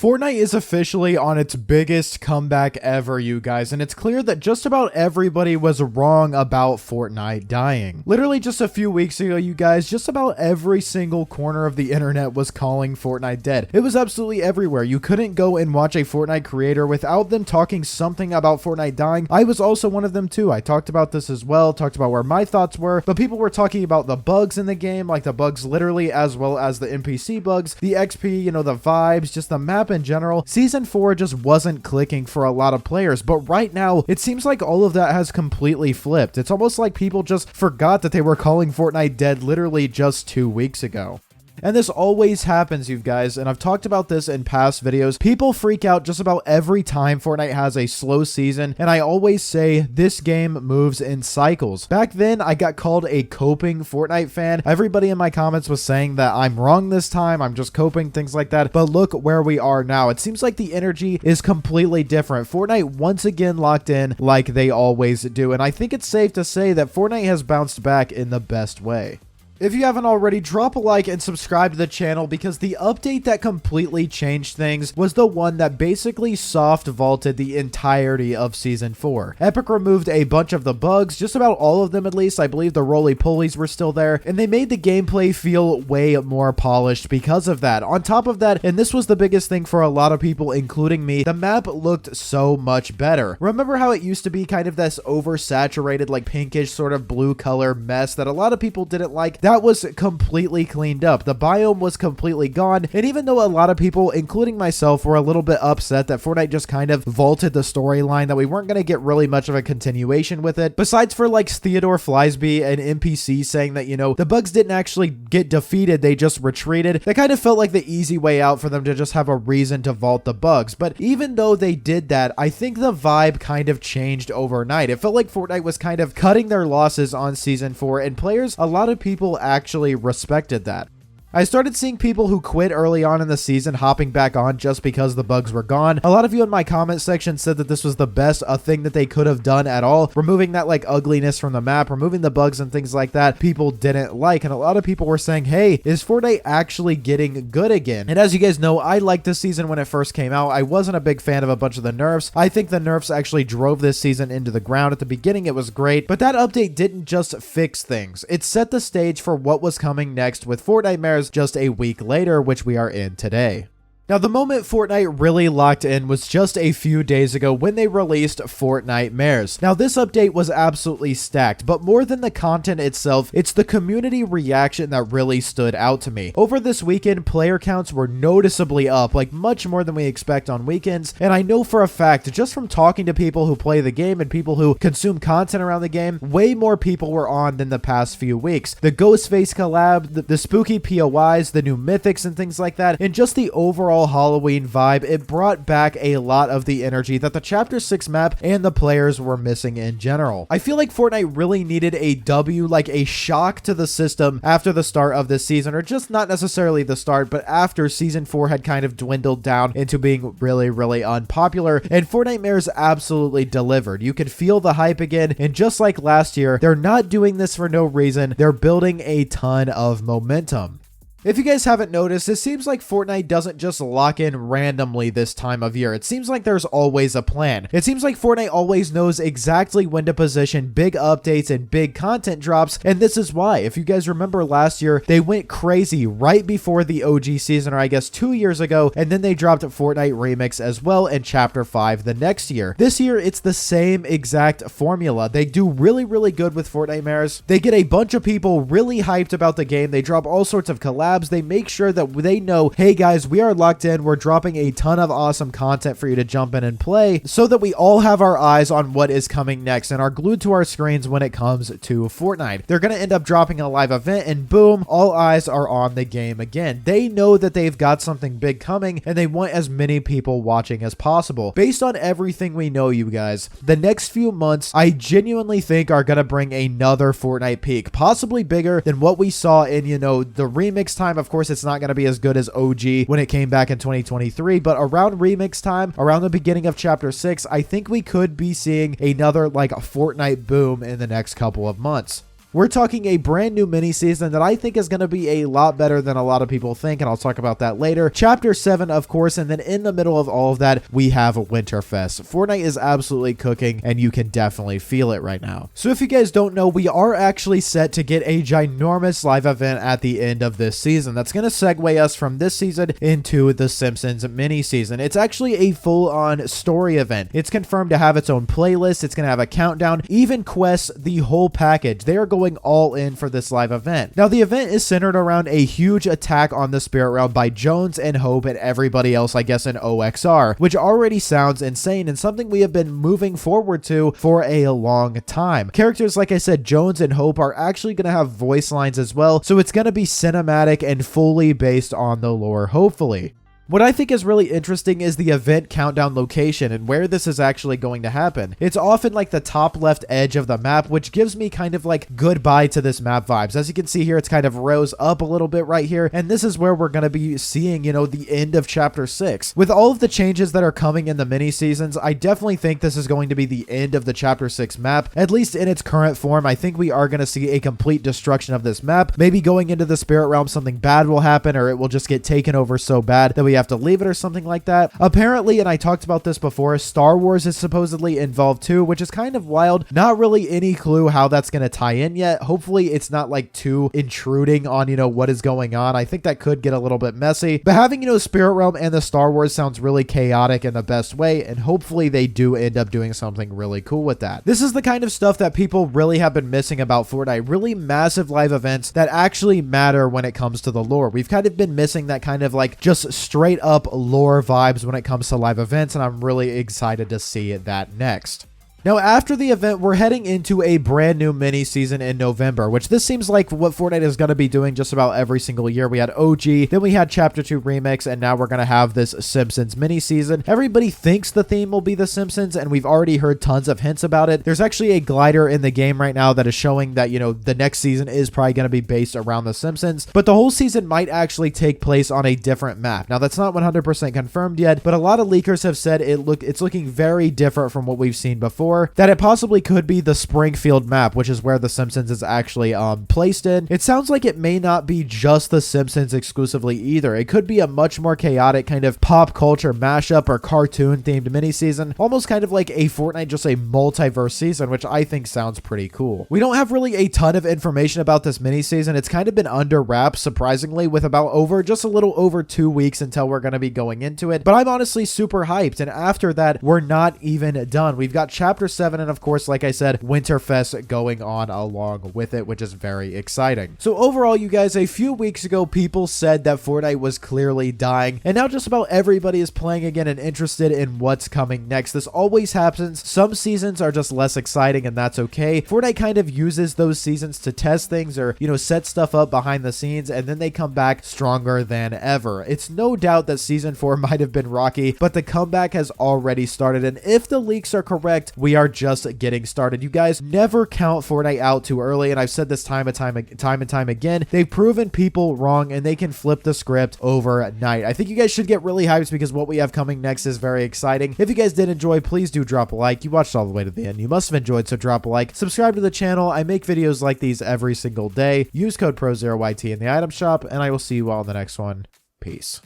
Fortnite is officially on its biggest comeback ever, you guys, and it's clear that just about everybody was wrong about Fortnite dying. Literally just a few weeks ago, you guys, just about every single corner of the internet was calling Fortnite dead. It was absolutely everywhere. You couldn't go and watch a Fortnite creator without them talking something about Fortnite dying. I was also one of them too. I talked about this as well, talked about where my thoughts were, but people were talking about the bugs in the game, like the bugs literally, as well as the NPC bugs, the XP, the vibes, just the map in general. Season 4 just wasn't clicking for a lot of players, but right now it seems like all of that has completely flipped. It's almost like people just forgot that they were calling Fortnite dead literally just 2 weeks ago. And this always happens, you guys, and I've talked about this in past videos. People freak out just about every time Fortnite has a slow season, and I always say this game moves in cycles. Back then, I got called a coping Fortnite fan. Everybody in my comments was saying that I'm wrong this time, I'm just coping, things like that, but look where we are now. It seems like the energy is completely different. Fortnite once again locked in like they always do, and I think it's safe to say that Fortnite has bounced back in the best way. If you haven't already, drop a like and subscribe to the channel because the update that completely changed things was the one that basically soft vaulted the entirety of Season 4. Epic removed a bunch of the bugs, just about all of them at least. I believe the roly-polies were still there, and they made the gameplay feel way more polished because of that. On top of that, and this was the biggest thing for a lot of people, including me, the map looked so much better. Remember how it used to be kind of this oversaturated, like pinkish sort of blue color mess that a lot of people didn't like? That was completely cleaned up. The biome was completely gone, and even though a lot of people, including myself, were a little bit upset that Fortnite just kind of vaulted the storyline, that we weren't going to get really much of a continuation with it, besides for like Theodore Fliesby and NPC saying that, the bugs didn't actually get defeated, they just retreated, that kind of felt like the easy way out for them to just have a reason to vault the bugs. But even though they did that, I think the vibe kind of changed overnight. It felt like Fortnite was kind of cutting their losses on Season 4, and players, a lot of people actually respected that. I started seeing people who quit early on in the season hopping back on just because the bugs were gone. A lot of you in my comment section said that this was the best thing that they could have done at all. Removing that like ugliness from the map, removing the bugs and things like that, people didn't like. And a lot of people were saying, hey, is Fortnite actually getting good again? And as you guys know, I liked this season when it first came out. I wasn't a big fan of a bunch of the nerfs. I think the nerfs actually drove this season into the ground. At the beginning, it was great, but that update didn't just fix things. It set the stage for what was coming next with Fortnitemares just a week later, which we are in today. Now, the moment Fortnite really locked in was just a few days ago when they released Fortnitemares. Now, this update was absolutely stacked, but more than the content itself, it's the community reaction that really stood out to me. Over this weekend, player counts were noticeably up, like much more than we expect on weekends, and I know for a fact, just from talking to people who play the game and people who consume content around the game, way more people were on than the past few weeks. The Ghostface collab, the spooky POIs, the new mythics and things like that, and just the overall Halloween vibe, it brought back a lot of the energy that the Chapter 6 map and the players were missing in general. I feel like Fortnite really needed a W, like a shock to the system after the start of this season, or just not necessarily the start, but after Season 4 had kind of dwindled down into being really, really unpopular, and Fortnitemares absolutely delivered. You could feel the hype again, and just like last year, they're not doing this for no reason. They're building a ton of momentum. If you guys haven't noticed, it seems like Fortnite doesn't just lock in randomly this time of year. It seems like there's always a plan. It seems like Fortnite always knows exactly when to position big updates and big content drops, and this is why. If you guys remember last year, they went crazy right before the OG season, or I guess 2 years ago, and then they dropped Fortnite Remix as well in Chapter 5 the next year. This year, it's the same exact formula. They do really, really good with Fortnitemares. They get a bunch of people really hyped about the game. They drop all sorts of collabs. They make sure that they know, hey guys, we are locked in. We're dropping a ton of awesome content for you to jump in and play, so that we all have our eyes on what is coming next and are glued to our screens when it comes to Fortnite. They're going to end up dropping a live event, and boom, all eyes are on the game again. They know that they've got something big coming, and they want as many people watching as possible. Based on everything we know, you guys, the next few months, I genuinely think are going to bring another Fortnite peak, possibly bigger than what we saw in, the remix time. Of course, it's not going to be as good as OG when it came back in 2023, but around remix time, around the beginning of Chapter 6, I think we could be seeing another like Fortnite boom in the next couple of months. We're talking a brand new mini season that I think is going to be a lot better than a lot of people think, and I'll talk about that later. Chapter 7, of course, and then in the middle of all of that, we have Winterfest. Fortnite is absolutely cooking, and you can definitely feel it right now. So if you guys don't know, we are actually set to get a ginormous live event at the end of this season. That's going to segue us from this season into the Simpsons mini season. It's actually a full-on story event. It's confirmed to have its own playlist. It's going to have a countdown, even quests, the whole package. They are going all in for this live event. Now, the event is centered around a huge attack on the spirit realm by Jones and Hope and everybody else, I guess, in OXR, which already sounds insane and something we have been moving forward to for a long time. Characters, like I said, Jones and Hope are actually going to have voice lines as well, so it's going to be cinematic and fully based on the lore, hopefully. What I think is really interesting is the event countdown location and where this is actually going to happen. It's often like the top left edge of the map, which gives me kind of like goodbye to this map vibes. As you can see here, it's kind of rose up a little bit right here, and this is where we're going to be seeing, you know, the end of Chapter 6. With all of the changes that are coming in the mini seasons, I definitely think this is going to be the end of the Chapter 6 map, at least in its current form. I think we are going to see a complete destruction of this map. Maybe going into the spirit realm, something bad will happen, or it will just get taken over so bad that we have to leave it or something like that. Apparently, and I talked about this before, Star Wars is supposedly involved too, which is kind of wild. Not really any clue how that's going to tie in yet. Hopefully it's not like too intruding on, you know, what is going on. I think that could get a little bit messy, but having, you know, Spirit Realm and the Star Wars sounds really chaotic in the best way, and hopefully they do end up doing something really cool with that. This is the kind of stuff that people really have been missing about Fortnite. Really massive live events that actually matter when it comes to the lore. We've kind of been missing that kind of like just straight up lore vibes when it comes to live events, and I'm really excited to see that next. Now, after the event, we're heading into a brand new mini season in November, which this seems like what Fortnite is going to be doing just about every single year. We had OG, then we had Chapter 2 Remix, and now we're going to have this Simpsons mini season. Everybody thinks the theme will be The Simpsons, and we've already heard tons of hints about it. There's actually a glider in the game right now that is showing that, you know, the next season is probably going to be based around The Simpsons, but the whole season might actually take place on a different map. Now, that's not 100% confirmed yet, but a lot of leakers have said it's looking very different from what we've seen before. That it possibly could be the Springfield map, which is where The Simpsons is actually placed in. It sounds like it may not be just The Simpsons exclusively either. It could be a much more chaotic kind of pop culture mashup or cartoon themed mini season, almost kind of like a Fortnite, just a multiverse season, which I think sounds pretty cool. We don't have really a ton of information about this mini season. It's kind of been under wraps, surprisingly, with about just a little over 2 weeks until we're going to be going into it, but I'm honestly super hyped, and after that, we're not even done. We've got Chapter 7, and of course, like I said, Winterfest going on along with it, which is very exciting. So overall, you guys, a few weeks ago, people said that Fortnite was clearly dying, and now just about everybody is playing again and interested in what's coming next. This always happens. Some seasons are just less exciting, and that's okay. Fortnite kind of uses those seasons to test things or, you know, set stuff up behind the scenes, and then they come back stronger than ever. It's no doubt that Season 4 might have been rocky, but the comeback has already started, and if the leaks are correct, we are just getting started. You guys, never count Fortnite out too early, and I've said this time and time again. They've proven people wrong, and they can flip the script overnight. I think you guys should get really hyped because what we have coming next is very exciting. If you guys did enjoy, please do drop a like. You watched all the way to the end. You must have enjoyed, so drop a like. Subscribe to the channel. I make videos like these every single day. Use code PROZEROYT in the item shop, and I will see you all in the next one. Peace.